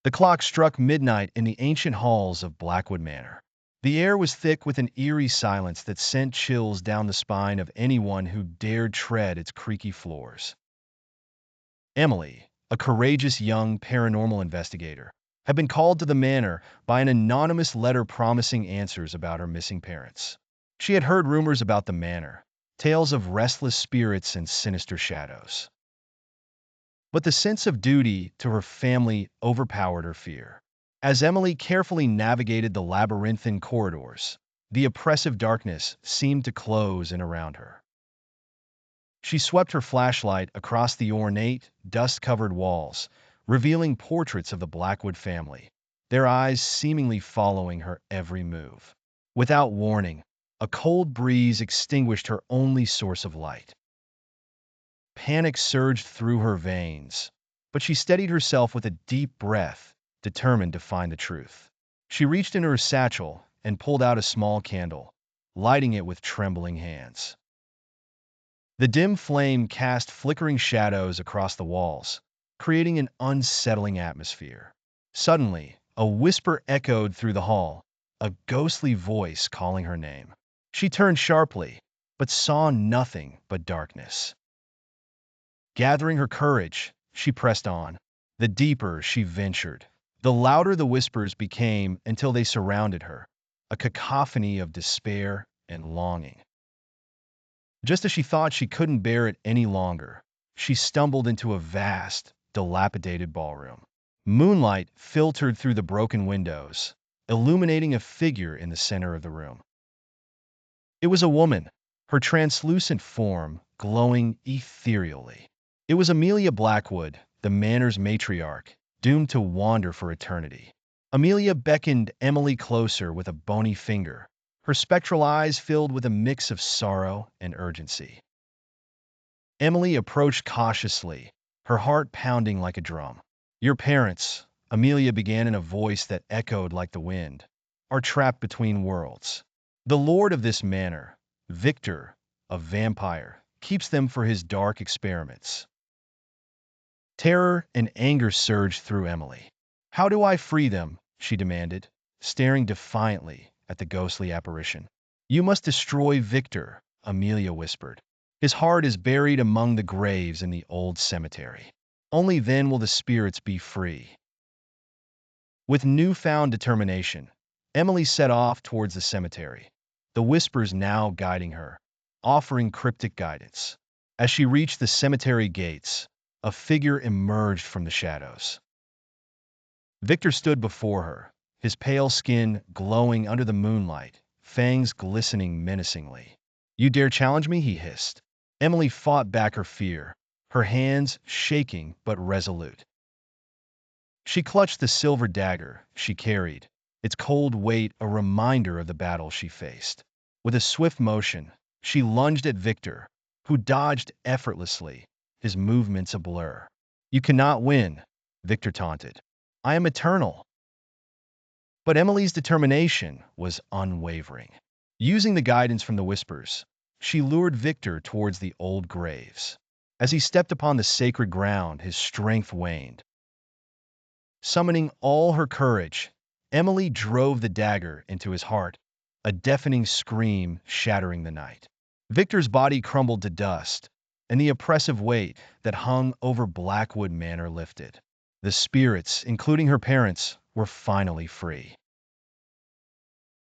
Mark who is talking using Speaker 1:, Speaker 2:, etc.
Speaker 1: The clock struck midnight in the ancient halls of Blackwood Manor. The air was thick with an eerie silence that sent chills down the spine of anyone who dared tread its creaky floors. Emily, a courageous young paranormal investigator, had been called to the manor by an anonymous letter promising answers about her missing parents. She had heard rumors about the manor, tales of restless spirits and sinister shadows. But the sense of duty to her family overpowered her fear. As Emily carefully navigated the labyrinthine corridors, the oppressive darkness seemed to close in around her. She swept her flashlight across the ornate, dust-covered walls, revealing portraits of the Blackwood family, their eyes seemingly following her every move. Without warning, a cold breeze extinguished her only source of light. Panic surged through her veins, but she steadied herself with a deep breath, determined to find the truth. She reached into her satchel and pulled out a small candle, lighting it with trembling hands. The dim flame cast flickering shadows across the walls, creating an unsettling atmosphere. Suddenly, a whisper echoed through the hall, a ghostly voice calling her name. She turned sharply, but saw nothing but darkness. Gathering her courage, she pressed on. The deeper she ventured, the louder the whispers became until they surrounded her, a cacophony of despair and longing. Just as she thought she couldn't bear it any longer, she stumbled into a vast, dilapidated ballroom. Moonlight filtered through the broken windows, illuminating a figure in the center of the room. It was a woman, her translucent form glowing ethereally. It was Amelia Blackwood, the manor's matriarch, doomed to wander for eternity. Amelia beckoned Emily closer with a bony finger, her spectral eyes filled with a mix of sorrow and urgency. Emily approached cautiously, her heart pounding like a drum. "Your parents," Amelia began in a voice that echoed like the wind, "are trapped between worlds. The lord of this manor, Viktor, a vampire, keeps them for his dark experiments." Terror and anger surged through Emily. "How do I free them?" she demanded, staring defiantly at the ghostly apparition. "You must destroy Viktor," Amelia whispered. "His heart is buried among the graves in the old cemetery. Only then will the spirits be free." With newfound determination, Emily set off towards the cemetery, the whispers now guiding her, offering cryptic guidance. As she reached the cemetery gates, a figure emerged from the shadows. Viktor stood before her, his pale skin glowing under the moonlight, fangs glistening menacingly. "You dare challenge me?" he hissed. Emily fought back her fear, her hands shaking but resolute. She clutched the silver dagger she carried, its cold weight a reminder of the battle she faced. With a swift motion, she lunged at Viktor, who dodged effortlessly, his movements a blur. "You cannot win," Viktor taunted. "I am eternal." But Emily's determination was unwavering. Using the guidance from the whispers, she lured Viktor towards the old graves. As he stepped upon the sacred ground, his strength waned. Summoning all her courage, Emily drove the dagger into his heart, a deafening scream shattering the night. Viktor's body crumbled to dust, and the oppressive weight that hung over Blackwood Manor lifted. The spirits, including her parents, were finally free.